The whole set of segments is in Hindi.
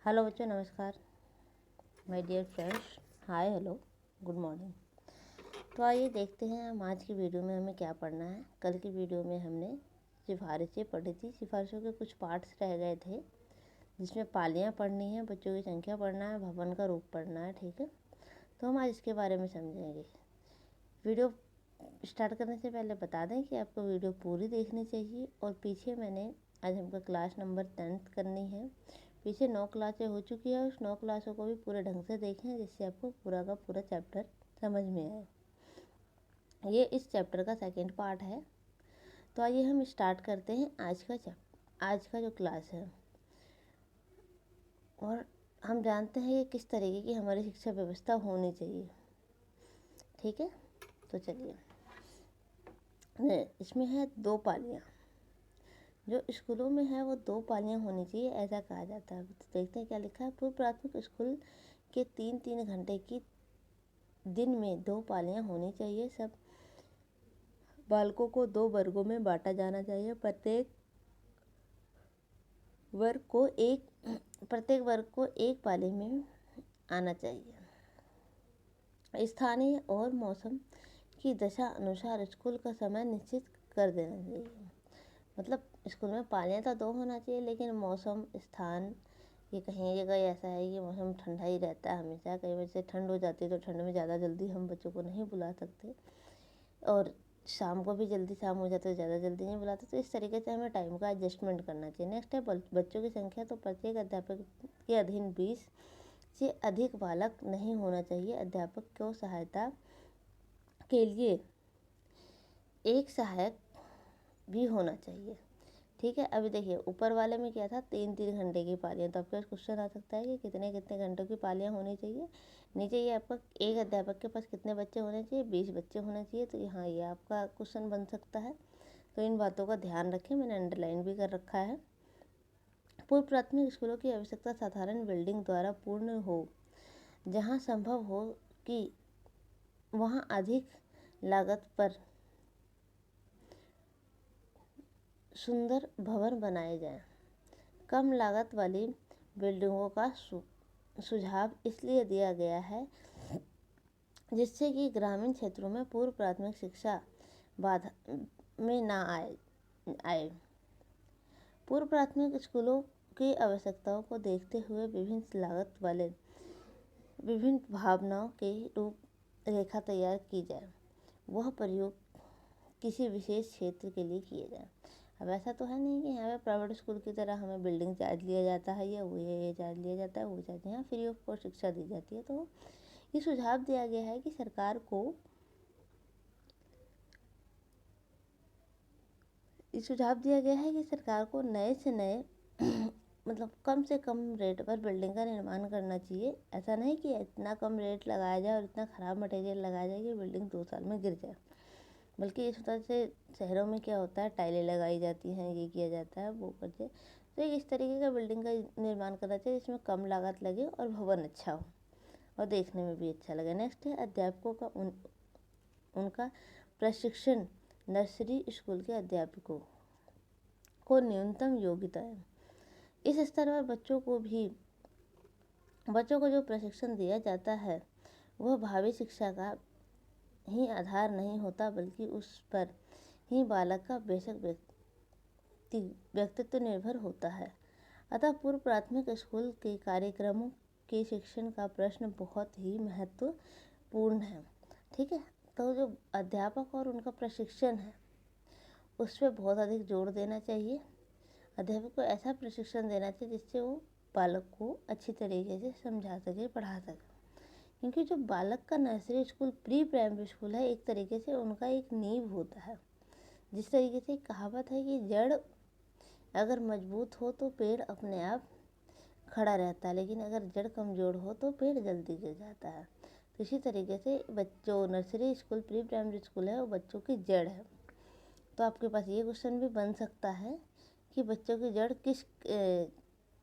हेलो बच्चों, नमस्कार। My dear friends, hi, hello, good morning. तो आइए देखते हैं हम आज की वीडियो में हमें क्या पढ़ना है। कल की वीडियो में हमने सिफारिशें पढ़ी थी। सिफारिशों के कुछ पार्ट्स रह गए थे, जिसमें पालियाँ पढ़नी है, बच्चों की संख्या पढ़ना है, भवन का रूप पढ़ना है। ठीक है, तो हम आज इसके बारे में समझेंगे। वीडियो स्टार्ट करने से पहले बता दें कि आपको वीडियो पूरी देखनी चाहिए। और पीछे मैंने आज हमको क्लास नंबर 10th करनी है। पीछे 9 क्लासें हो चुकी है, उस 9 क्लासों को भी पूरे ढंग से देखें, जिससे आपको पूरा का पूरा चैप्टर समझ में आए। ये इस चैप्टर का सेकंड पार्ट है। तो आइए हम स्टार्ट करते हैं आज का जो क्लास है। और हम जानते हैं कि किस तरीके की हमारी शिक्षा व्यवस्था होनी चाहिए। ठीक है, तो चलिए, इसमें है 2 पालियाँ। जो स्कूलों में है वो 2 पालियाँ होनी चाहिए, ऐसा कहा जाता है। तो देखते हैं क्या लिखा है। पूर्व प्राथमिक स्कूल के 3-3 घंटे की दिन में 2 पालियाँ होनी चाहिए। सब बालकों को 2 वर्गों में बांटा जाना चाहिए। प्रत्येक वर्ग को एक पाली में आना चाहिए। स्थानीय और मौसम की दशा अनुसार स्कूल का समय निश्चित कर देना चाहिए। मतलब स्कूल में पालियाँ तो 2 होना चाहिए, लेकिन मौसम, स्थान, ये कहीं जगह ऐसा है कि मौसम ठंडा ही रहता है हमेशा। कई वजह से ठंड हो जाती है, तो ठंड में ज़्यादा जल्दी हम बच्चों को नहीं बुला सकते। और शाम को भी जल्दी शाम हो जाती है, ज़्यादा जल्दी नहीं बुलाते। तो इस तरीके से हमें टाइम का एडजस्टमेंट करना चाहिए। नेक्स्ट है बच्चों की संख्या। तो प्रत्येक अध्यापक के अधीन 20 से अधिक बालक नहीं होना चाहिए। अध्यापक को सहायता के लिए एक सहायक भी होना चाहिए। ठीक है, अभी देखिए ऊपर वाले में क्या था, 3-3 घंटे की पालियाँ। तो आपका क्वेश्चन आ सकता है कि कितने कितने घंटों की पालियाँ होनी चाहिए। नीचे ये आपका एक अध्यापक के पास कितने बच्चे होने चाहिए, 20 बच्चे होने चाहिए। तो यहाँ ये आपका क्वेश्चन बन सकता है। तो इन बातों का ध्यान रखें, मैंने अंडरलाइन भी कर रखा है। पूर्व प्राथमिक स्कूलों की आवश्यकता साधारण बिल्डिंग द्वारा पूर्ण हो। जहाँ संभव हो कि वहाँ अधिक लागत पर सुंदर भवन बनाए जाएं। कम लागत वाली बिल्डिंगों का सुझाव इसलिए दिया गया है जिससे कि ग्रामीण क्षेत्रों में पूर्व प्राथमिक शिक्षा बाधा में ना आए। पूर्व प्राथमिक स्कूलों की आवश्यकताओं को देखते हुए विभिन्न भावनाओं के रूप रेखा तैयार की जाए। वह प्रयोग किसी विशेष क्षेत्र के लिए किए जाए। अब ऐसा तो है नहीं कि यहाँ पे प्राइवेट स्कूल की तरह हमें बिल्डिंग चार्ज लिया जाता है, या वो ये चार्ज लिया जाता है, वो चार्ज। यहाँ फ्री ऑफ कॉस्ट शिक्षा दी जाती है। तो ये सुझाव दिया गया है कि सरकार को नए से नए मतलब कम से कम रेट पर बिल्डिंग का निर्माण करना चाहिए। ऐसा नहीं कि इतना कम रेट लगाया जाए और इतना ख़राब मटेरियल लगाया जाए कि बिल्डिंग 2 साल में गिर जाए। बल्कि इस तरह से शहरों में क्या होता है, टाइलें लगाई जाती हैं, ये किया जाता है, वो करते। तो इस तरीके का बिल्डिंग का निर्माण करना चाहिए जिसमें कम लागत लगे और भवन अच्छा हो और देखने में भी अच्छा लगे। नेक्स्ट है अध्यापकों का उनका प्रशिक्षण। नर्सरी स्कूल के अध्यापकों को न्यूनतम योग्यता है। इस स्तर पर बच्चों को जो प्रशिक्षण दिया जाता है वह भावी शिक्षा का ही आधार नहीं होता, बल्कि उस पर ही बालक का बेशक व्यक्तित्व निर्भर होता है। अतः पूर्व प्राथमिक स्कूल के कार्यक्रमों के शिक्षण का प्रश्न बहुत ही महत्वपूर्ण है। ठीक है, तो जो अध्यापक और उनका प्रशिक्षण है उस पर बहुत अधिक जोर देना चाहिए। अध्यापक को ऐसा प्रशिक्षण देना चाहिए जिससे वो बालक को अच्छी तरीके से समझा सके, पढ़ा सके। क्योंकि जो बालक का nursery school, pre primary school है, एक तरीके से उनका एक नींव होता है। जिस तरीके से कहावत है कि जड़ अगर मजबूत हो तो पेड़ अपने आप खड़ा रहता है, लेकिन अगर जड़ कमज़ोर हो तो पेड़ जल्दी गिर जाता है। तो इसी तरीके से जो nursery school, pre primary school है, वो बच्चों की जड़ है। तो आपके पास ये क्वेश्चन भी बन सकता है कि बच्चों की जड़ किस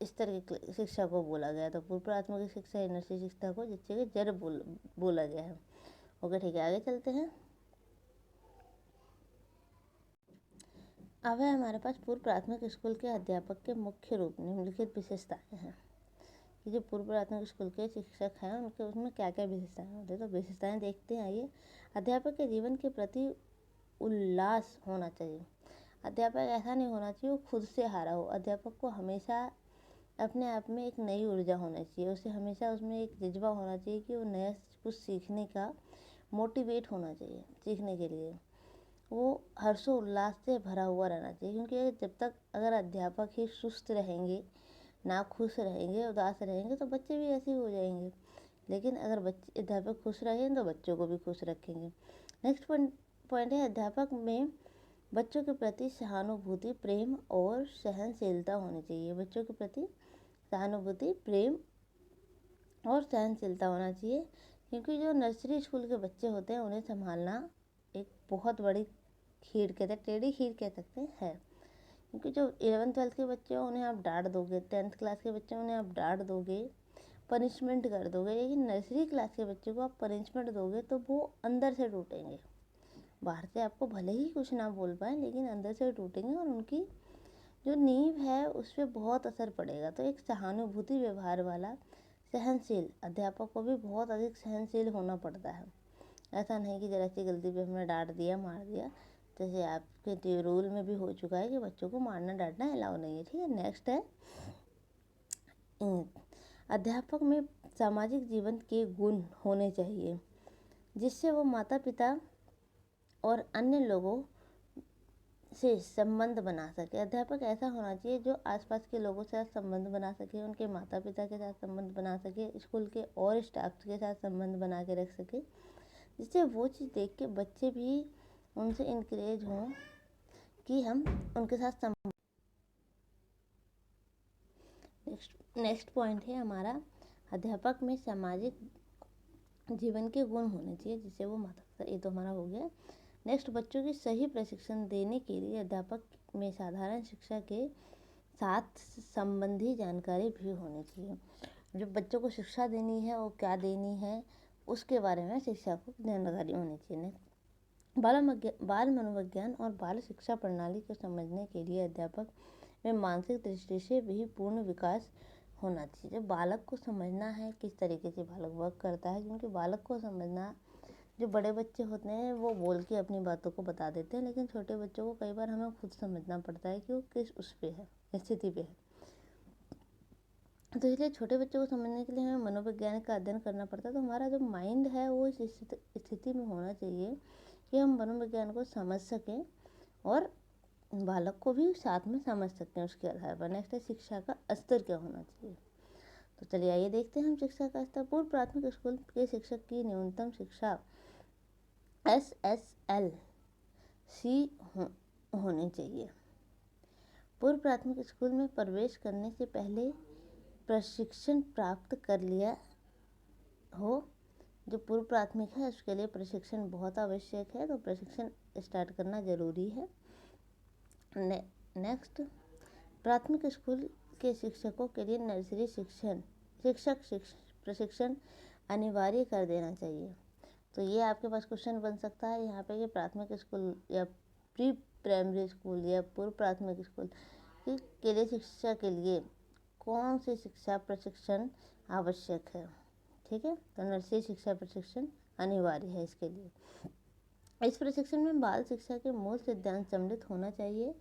स्तर की शिक्षा को बोला गया। तो पूर्व प्राथमिक शिक्षा या नर्सरी शिक्षा को जिससे कि जड़ बोला गया है। ओके, ठीक है, आगे चलते हैं। अब है हमारे पास पूर्व प्राथमिक स्कूल के अध्यापक के मुख्य रूप निम्नलिखित विशेषताएं हैं। कि जो पूर्व प्राथमिक स्कूल के शिक्षक हैं उनके उसमें क्या क्या विशेषताएं होती हैं। तो विशेषताएं देखते हैं आइए। अध्यापक के जीवन के प्रति उल्लास होना चाहिए। अध्यापक ऐसा नहीं होना चाहिए वो खुद से हारा हो। अध्यापक को हमेशा अपने आप में एक नई ऊर्जा होना चाहिए, उसे हमेशा उसमें एक जज्बा होना चाहिए कि वो नया कुछ सीखने का मोटिवेट होना चाहिए। सीखने के लिए वो हर्षोल्लास से भरा हुआ रहना चाहिए, क्योंकि जब तक अगर अध्यापक ही सुस्त रहेंगे, ना खुश रहेंगे, उदास रहेंगे, तो बच्चे भी ऐसे ही हो जाएंगे। लेकिन अगर बच्चे अध्यापक खुश रहेंगे तो बच्चों को भी खुश रखेंगे। नेक्स्ट पॉइंट है अध्यापक में बच्चों के प्रति सहानुभूति, प्रेम और सहनशीलता होनी चाहिए। बच्चों के प्रति सहानुभूति, प्रेम और सहनशीलता होना चाहिए, क्योंकि जो नर्सरी स्कूल के बच्चे होते हैं उन्हें संभालना एक बहुत बड़ी खीर कहते हैं, टेढ़ी खीर कह सकते हैं। क्योंकि जो 11th-12th के बच्चे हैं उन्हें आप डांट दोगे, 10th क्लास के बच्चे उन्हें आप डांट दोगे, पनिशमेंट कर दोगे, लेकिन नर्सरी क्लास के बच्चे को आप पनिशमेंट दोगे तो वो अंदर से टूटेंगे। बाहर से आपको भले ही कुछ ना बोल पाए, लेकिन अंदर से टूटेंगे और उनकी जो नींव है उस पर बहुत असर पड़ेगा। तो एक सहानुभूति व्यवहार वाला सहनशील अध्यापक को भी बहुत अधिक सहनशील होना पड़ता है। ऐसा नहीं कि ज़रा सी गलती पे हमने डांट दिया, मार दिया। जैसे आपके रूल में भी हो चुका है कि बच्चों को मारना डांटना अलाउ नहीं है। ठीक है, नेक्स्ट है अध्यापक में सामाजिक जीवन के गुण होने चाहिए, जिससे वो माता पिता और अन्य लोगों से संबंध बना सके। अध्यापक ऐसा होना चाहिए जो आसपास के लोगों से संबंध बना सके, उनके माता पिता के साथ संबंध बना सके, स्कूल के और स्टाफ के साथ संबंध बना के रख सके, जिससे वो चीज़ देख के बच्चे भी उनसे इनकरेज हों कि हम उनके साथ संबंध। नेक्स्ट पॉइंट है हमारा अध्यापक में सामाजिक जीवन के गुण होने चाहिए, जिससे वो माता पिता। ये तो हमारा हो गया। नेक्स्ट, बच्चों की सही प्रशिक्षण देने के लिए अध्यापक में साधारण शिक्षा के साथ संबंधी जानकारी भी होनी चाहिए। जो बच्चों को शिक्षा देनी है और क्या देनी है उसके बारे में शिक्षा को जानकारी होनी चाहिए। बाल मनोविज्ञान और बाल शिक्षा प्रणाली को समझने के लिए अध्यापक में मानसिक दृष्टि से भी पूर्ण विकास होना चाहिए। बालक को समझना है किस तरीके से बालक वर्क करता है, क्योंकि बालक को समझना, जो बड़े बच्चे होते हैं वो बोल के अपनी बातों को बता देते हैं, लेकिन छोटे बच्चों को कई बार हमें खुद समझना पड़ता है कि वो किस उस पे है, स्थिति पे है। तो इसलिए छोटे बच्चों को समझने के लिए हमें मनोविज्ञान का अध्ययन करना पड़ता है। तो हमारा जो माइंड है वो इस स्थिति में होना चाहिए कि हम मनोविज्ञान को समझ सकें और बालक को भी साथ में समझ सकते हैं उसके आधार पर। नेक्स्ट है शिक्षा का स्तर क्या होना चाहिए। तो चलिए आइए देखते हैं हम शिक्षा का स्तर। पूर्व प्राथमिक स्कूल के शिक्षक की न्यूनतम शिक्षा SSLC होनी चाहिए। पूर्व प्राथमिक स्कूल में प्रवेश करने से पहले प्रशिक्षण प्राप्त कर लिया हो। जो पूर्व प्राथमिक है उसके लिए प्रशिक्षण बहुत आवश्यक है, तो प्रशिक्षण स्टार्ट करना ज़रूरी है। नेक्स्ट, प्राथमिक स्कूल के शिक्षकों के लिए नर्सरी प्रशिक्षण अनिवार्य कर देना चाहिए। तो ये आपके पास क्वेश्चन बन सकता है यहाँ पे कि प्राथमिक स्कूल या प्री प्राइमरी स्कूल या पूर्व प्राथमिक स्कूल के लिए शिक्षा के लिए कौन सी शिक्षा प्रशिक्षण आवश्यक है। ठीक है, तो नर्सरी शिक्षा प्रशिक्षण अनिवार्य है इसके लिए। इस प्रशिक्षण में बाल शिक्षा के मूल सिद्धांत सम्मिलित होना चाहिए।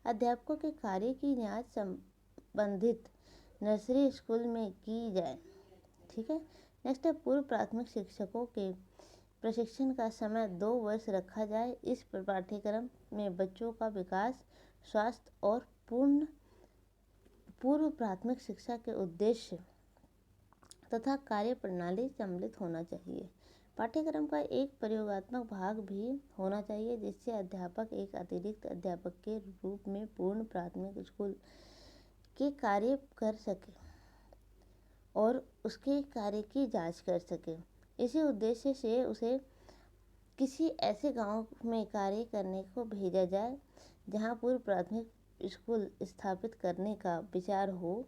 अध्यापकों के कार्य की जांच संबंधित नर्सरी स्कूल में की जाए। ठीक है, नेक्स्ट है पूर्व प्राथमिक शिक्षकों के प्रशिक्षण का समय 2 वर्ष रखा जाए। इस पाठ्यक्रम में बच्चों का विकास, स्वास्थ्य और पूर्व प्राथमिक शिक्षा के उद्देश्य तथा कार्य प्रणाली सम्मिलित होना चाहिए। पाठ्यक्रम का एक प्रयोगात्मक भाग भी होना चाहिए, जिससे अध्यापक एक अतिरिक्त अध्यापक के रूप में पूर्ण प्राथमिक स्कूल के कार्य कर सके और उसके कार्य की जांच कर सके। इसी उद्देश्य से उसे किसी ऐसे गांव में कार्य करने को भेजा जाए जहां पूर्व प्राथमिक स्कूल स्थापित करने का विचार हो,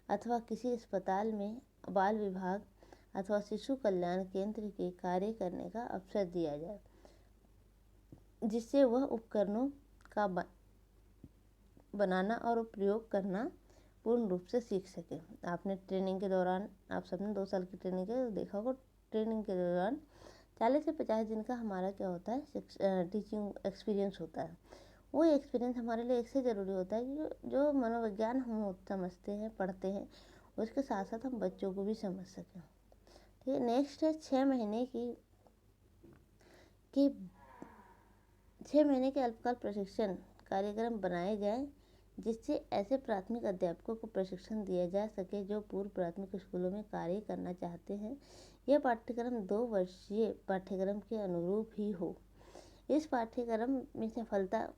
अथवा किसी अस्पताल में बाल विभाग अथवा शिशु कल्याण केंद्र के कार्य करने का अवसर दिया जाए, जिससे वह उपकरणों का बनाना और प्रयोग करना पूर्ण रूप से सीख सके। आपने ट्रेनिंग के दौरान, आप सबने 2 साल की ट्रेनिंग के देखा होगा, ट्रेनिंग के दौरान 40 से 50 दिन का हमारा क्या होता है, टीचिंग एक्सपीरियंस होता है। वो एक्सपीरियंस हमारे लिए इससे ज़रूरी होता है कि जो मनोविज्ञान हम समझते हैं, पढ़ते हैं, उसके साथ साथ हम बच्चों को भी समझ सकें। ठीक है। नेक्स्ट है 6 महीने के अल्पकाल प्रशिक्षण कार्यक्रम बनाए जाएं, जिससे ऐसे प्राथमिक अध्यापकों को प्रशिक्षण दिया जा सके जो पूर्व प्राथमिक स्कूलों में कार्य करना चाहते हैं। यह पाठ्यक्रम 2 वर्षीय पाठ्यक्रम के अनुरूप ही हो। इस पाठ्यक्रम में सफलता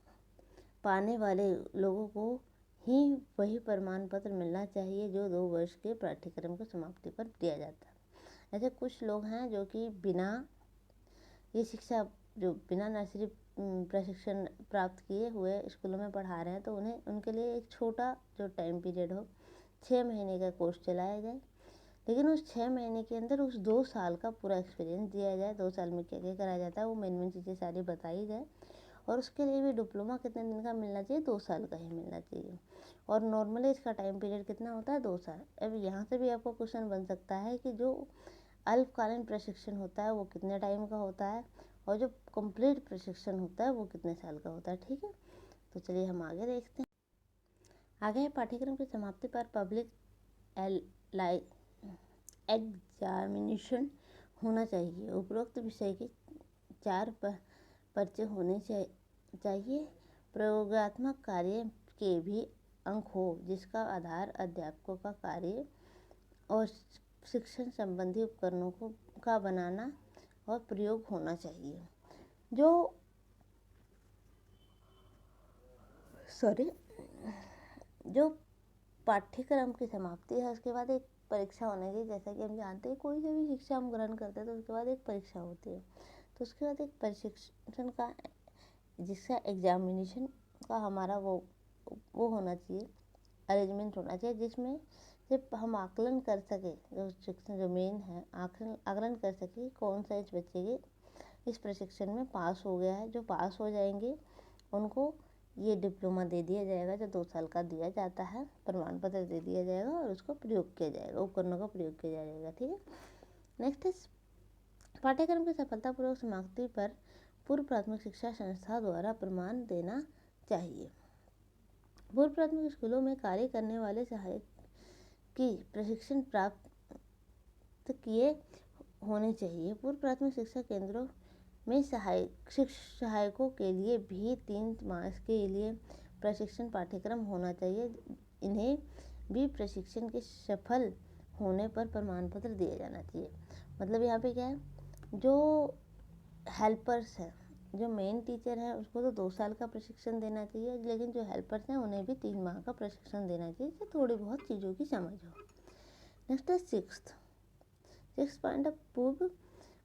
पाने वाले लोगों को ही वही प्रमाण पत्र मिलना चाहिए जो 2 वर्ष के पाठ्यक्रम की समाप्ति पर दिया जाता है। ऐसे कुछ लोग हैं जो कि बिना नर्सरी प्रशिक्षण प्राप्त किए हुए स्कूलों में पढ़ा रहे हैं, तो उनके लिए एक छोटा जो टाइम पीरियड हो, 6 महीने का कोर्स चलाया जाए, लेकिन उस 6 महीने के अंदर उस 2 साल का पूरा एक्सपीरियंस दिया जाए। 2 साल में क्या क्या कराया जाता है वो मेन चीज़ें सारी बताई जाए। और उसके लिए भी डिप्लोमा कितने दिन का मिलना चाहिए, 2 साल का ही मिलना चाहिए। और नॉर्मली इसका टाइम पीरियड कितना होता है, 2 साल। अब यहाँ से भी आपको क्वेश्चन बन सकता है कि जो अल्पकालीन प्रशिक्षण होता है वो कितने टाइम का होता है, और जो कंप्लीट प्रशिक्षण होता है वो कितने साल का होता है। ठीक है, तो चलिए हम आगे देखते हैं। आगे है पाठ्यक्रम की समाप्ति पर पब्लिक एग्जामिनेशन होना चाहिए। उपरोक्त विषय के 4 पर्चे होने चाहिए। प्रयोगात्मक कार्य के भी अंक हो, जिसका आधार अध्यापकों का कार्य और शिक्षण संबंधी उपकरणों का बनाना और प्रयोग होना चाहिए। जो पाठ्यक्रम की समाप्ति है उसके बाद एक परीक्षा होनी चाहिए। जैसा कि हम जानते हैं कोई से भी शिक्षा हम ग्रहण करते हैं तो उसके बाद एक परीक्षा होती है। तो उसके बाद एक प्रशिक्षण का, जिसका एग्जामिनेशन का हमारा वो होना चाहिए, अरेंजमेंट होना चाहिए, जिसमें सिर्फ हम आकलन कर सके, जो शिक्षण जो मेन है आकलन कर सके कौन सा इस बच्चे के इस प्रशिक्षण में पास हो गया है। जो पास हो जाएंगे उनको ये डिप्लोमा दे दिया जाएगा, जो 2 साल का दिया जाता है, प्रमाण पत्र दे दिया जाएगा और उसको प्रयोग किया जाएगा, उपकरणों का प्रयोग किया जाएगा। ठीक है। नेक्स्ट है पाठ्यक्रम की सफलतापूर्वक समाप्ति पर पूर्व प्राथमिक शिक्षा संस्था द्वारा प्रमाण देना चाहिए। पूर्व प्राथमिक स्कूलों में कार्य करने वाले सहायक की प्रशिक्षण प्राप्त किए होने चाहिए। पूर्व प्राथमिक शिक्षा केंद्रों में सहायकों के लिए भी 3 मास के लिए प्रशिक्षण पाठ्यक्रम होना चाहिए। इन्हें भी प्रशिक्षण के सफल होने पर प्रमाण पत्र दिया जाना चाहिए। मतलब यहाँ पे क्या है, जो हेल्पर्स हैं, जो मेन टीचर है उसको तो 2 साल का प्रशिक्षण देना चाहिए, लेकिन जो हेल्पर्स हैं उन्हें भी 3 माह का प्रशिक्षण देना चाहिए, जिससे थोड़ी बहुत चीज़ों की समझ हो। नेक्स्ट है सिक्स्थ पॉइंट, पूर्व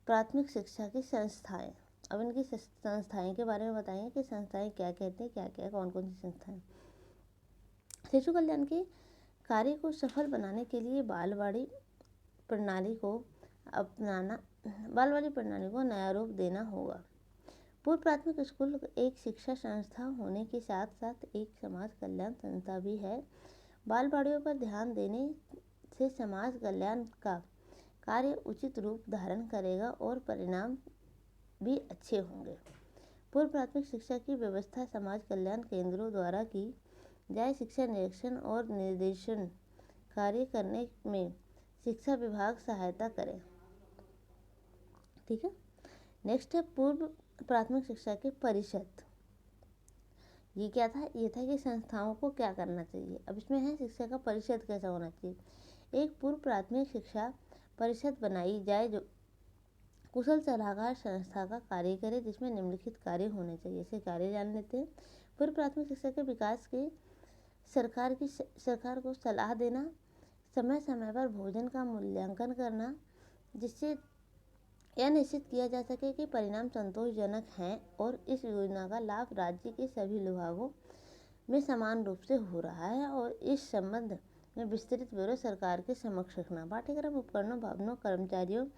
प्राथमिक शिक्षा की संस्थाएं। अब इनकी संस्थाएं के बारे में बताएंगे कि संस्थाएं क्या कहते हैं, क्या कौन कौन सी संस्थाएं। शिशु कल्याण के कार्य को सफल बनाने के लिए बालवाड़ी प्रणाली को नया रूप देना होगा। पूर्व प्राथमिक स्कूल एक शिक्षा संस्था होने के साथ साथ एक समाज कल्याण संस्था भी है। बालवाड़ियों पर ध्यान देने से समाज कल्याण का कार्य उचित रूप धारण करेगा और परिणाम भी अच्छे होंगे। पूर्व प्राथमिक शिक्षा की व्यवस्था समाज कल्याण केंद्रों द्वारा की जाए। शिक्षा निरीक्षण और निर्देशन कार्य करने में शिक्षा विभाग सहायता करे। ठीक है। नेक्स्ट है पूर्व प्राथमिक शिक्षा के परिषद। ये क्या था, ये था कि संस्थाओं को क्या करना चाहिए। अब इसमें है शिक्षा का परिषद कैसा होना चाहिए। एक पूर्व प्राथमिक शिक्षा परिषद बनाई जाए जो कुशल सलाहकार संस्था का कार्य करे, जिसमें निम्नलिखित कार्य होने चाहिए। ऐसे कार्य जान लेते हैं। पूर्व प्राथमिक शिक्षा के विकास के सरकार को सलाह देना, समय समय पर भोजन का मूल्यांकन करना, जिससे यह निश्चित किया जा सके कि परिणाम संतोषजनक हैं और इस योजना का लाभ राज्य के सभी विभागों में समान रूप से हो रहा है, और इस संबंध में विस्तृत ब्यौरा सरकार के समक्ष रखना। पाठ्यक्रम, उपकरणों, भवनों, कर्मचारियों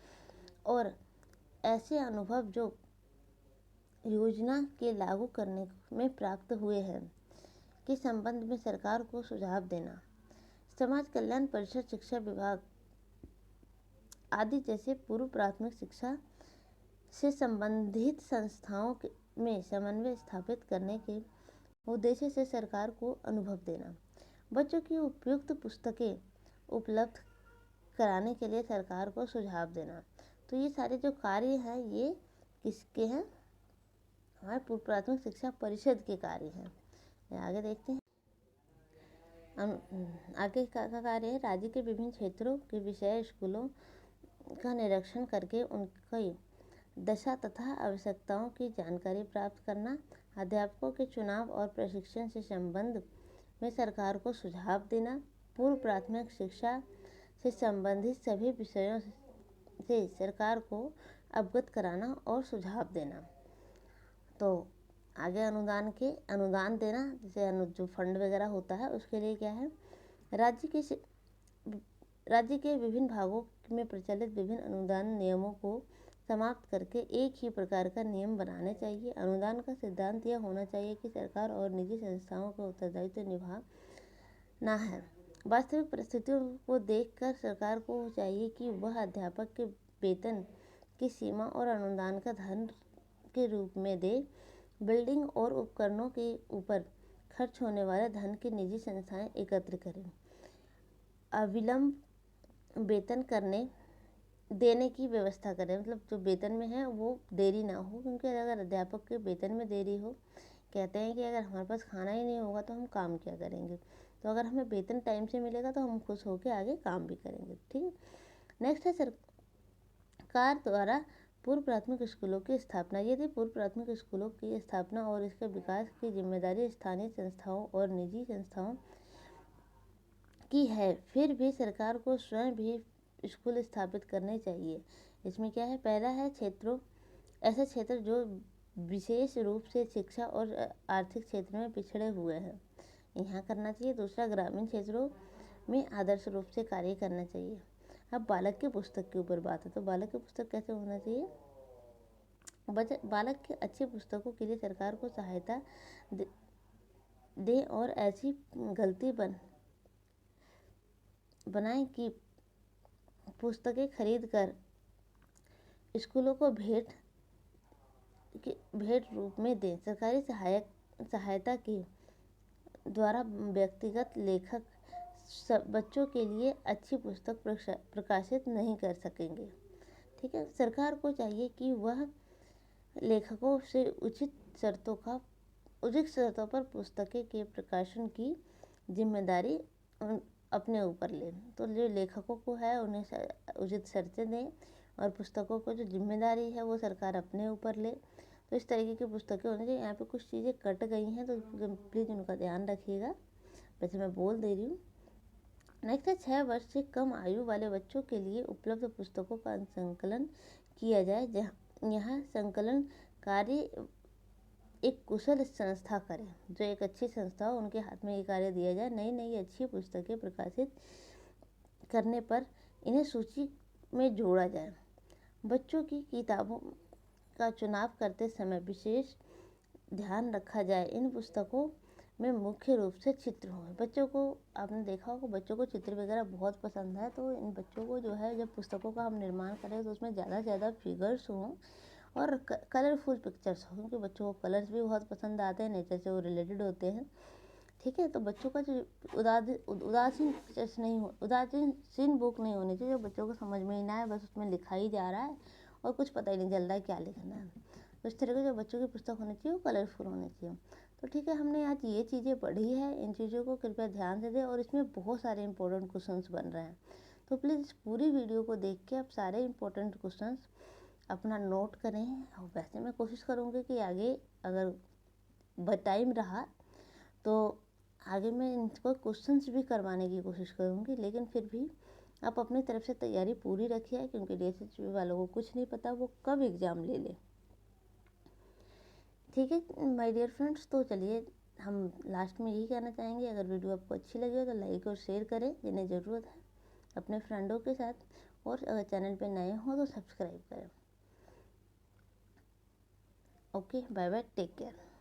और ऐसे अनुभव जो योजना के लागू करने में प्राप्त हुए हैं के संबंध में सरकार को सुझाव देना। समाज कल्याण परिषद, शिक्षा विभाग आदि जैसे पूर्व प्राथमिक शिक्षा से संबंधित संस्थाओं में समन्वय स्थापित करने के उद्देश्य से सरकार को अनुभव देना, बच्चों की उपयुक्त पुस्तकें उपलब्ध कराने के लिए सरकार को सुझाव देना। तो ये सारे जो कार्य हैं ये किसके हैं? हमारे पूर्व प्राथमिक शिक्षा परिषद के कार्य हैं। आगे देखते हैं। आगे का कार्य है राज्य के विभिन्न क्षेत्रों के विषय स्कूलों का निरीक्षण करके उनकी दशा तथा आवश्यकताओं की जानकारी प्राप्त करना, अध्यापकों के चुनाव और प्रशिक्षण से संबंध में सरकार को सुझाव देना, पूर्व प्राथमिक शिक्षा से संबंधित सभी विषयों से सरकार को अवगत कराना और सुझाव देना। तो आगे अनुदान देना, जैसे जो फंड वगैरह होता है उसके लिए क्या है, राज्य के विभिन्न भागों में प्रचलित विभिन्न अनुदान नियमों को समाप्त करके एक ही प्रकार का नियम बनाने चाहिए। अनुदान का सिद्धांत यह होना चाहिए कि सरकार और निजी संस्थाओं का उत्तरदायित्व निभाना है। वास्तविक परिस्थितियों को देखकर सरकार को चाहिए कि वह अध्यापक के वेतन की सीमा और अनुदान का धन के रूप में दे। बिल्डिंग और उपकरणों के ऊपर खर्च होने वाले धन की निजी संस्थाएं एकत्र करें। अविलंब वेतन देने की व्यवस्था करें, मतलब जो वेतन में है वो देरी ना हो, क्योंकि अगर अध्यापक के वेतन में देरी हो, कहते हैं कि अगर हमारे पास खाना ही नहीं होगा तो हम काम क्या करेंगे। तो अगर हमें वेतन टाइम से मिलेगा तो हम खुश होकर आगे काम भी करेंगे। ठीक है। नेक्स्ट है सरकार द्वारा पूर्व प्राथमिक स्कूलों की स्थापना। यदि पूर्व प्राथमिक स्कूलों की स्थापना और इसके विकास की जिम्मेदारी स्थानीय संस्थाओं और निजी संस्थाओं की है, फिर भी सरकार को स्वयं भी स्कूल स्थापित करने चाहिए। इसमें क्या है, पहला है ऐसे क्षेत्र जो विशेष रूप से शिक्षा और आर्थिक क्षेत्र में पिछड़े हुए हैं, यहाँ करना चाहिए। दूसरा, ग्रामीण क्षेत्रों में आदर्श रूप से कार्य करना चाहिए। अब बालक की पुस्तक के ऊपर बात है, तो बालक की पुस्तक कैसे होना चाहिए? बालक की अच्छी पुस्तकों के लिए सरकार को सहायता दे और ऐसी गलती बनाए कि पुस्तकें खरीद कर स्कूलों को भेंट रूप में दें। सरकारी सहायता के द्वारा व्यक्तिगत लेखक बच्चों के लिए अच्छी पुस्तक प्रकाशित नहीं कर सकेंगे। ठीक है। सरकार को चाहिए कि वह लेखकों से उचित शर्तों पर पुस्तकें के प्रकाशन की जिम्मेदारी अपने ऊपर ले। तो जो लेखकों को है उन्हें उचित शर्तें दें और पुस्तकों को जो जिम्मेदारी है वो सरकार अपने ऊपर ले। तो इस तरीके की पुस्तकें होनी चाहिए। यहाँ पे कुछ चीज़ें कट गई हैं तो प्लीज़ उनका ध्यान रखिएगा, वैसे मैं बोल दे रही हूँ। नेक्स्ट है 6 वर्ष से कम आयु वाले बच्चों के लिए उपलब्ध पुस्तकों का संकलन किया जाए। यहाँ संकलन कार्य एक कुशल संस्था करे, जो एक अच्छी संस्था हो, उनके हाथ में ये कार्य दिया जाए। नई अच्छी पुस्तकें प्रकाशित करने पर इन्हें सूची में जोड़ा जाए। बच्चों की किताबों का चुनाव करते समय विशेष ध्यान रखा जाए। इन पुस्तकों में मुख्य रूप से चित्र हों। बच्चों को, आपने देखा होगा, बच्चों को चित्र वगैरह बहुत पसंद है, तो इन बच्चों को जो है, जब पुस्तकों का हम निर्माण करें तो उसमें ज़्यादा से ज़्यादा फिगर्स हों और कलरफुल पिक्चर्स हो, क्योंकि बच्चों को कलर्स भी बहुत पसंद आते हैं, नेचर से वो रिलेटेड होते हैं। ठीक है। तो बच्चों का जो उदासीन बुक नहीं होनी चाहिए, जो बच्चों को समझ में ही ना आए, बस उसमें लिखा ही जा रहा है और कुछ पता ही नहीं चल रहा है क्या लिखना है। तो इस तरह की जो बच्चों की पुस्तक होनी चाहिए वो कलरफुल होनी चाहिए। तो ठीक है, हमने आज ये चीज़ें पढ़ी है, इन चीज़ों को कृपया ध्यान से दें और इसमें बहुत सारे इंपॉर्टेंट क्वेश्चंस बन रहे हैं। तो प्लीज़ इस पूरी वीडियो को देख के आप सारे इंपॉर्टेंट क्वेश्चंस अपना नोट करें। और वैसे मैं कोशिश करूँगी कि आगे अगर टाइम रहा तो आगे मैं इनको क्वेश्चंस भी करवाने की कोशिश करूँगी, लेकिन फिर भी आप अपनी तरफ से तैयारी पूरी रखिए, क्योंकि DSSB वालों को कुछ नहीं पता वो कब एग्ज़ाम ले ले। ठीक है माय डियर फ्रेंड्स, तो चलिए हम लास्ट में यही कहना चाहेंगे, अगर वीडियो आपको अच्छी लगी हो तो लाइक और शेयर करें जिन्हें ज़रूरत है अपने फ्रेंडों के साथ, और अगर चैनल पे नए हो तो सब्सक्राइब करें। Okay, bye bye, take care.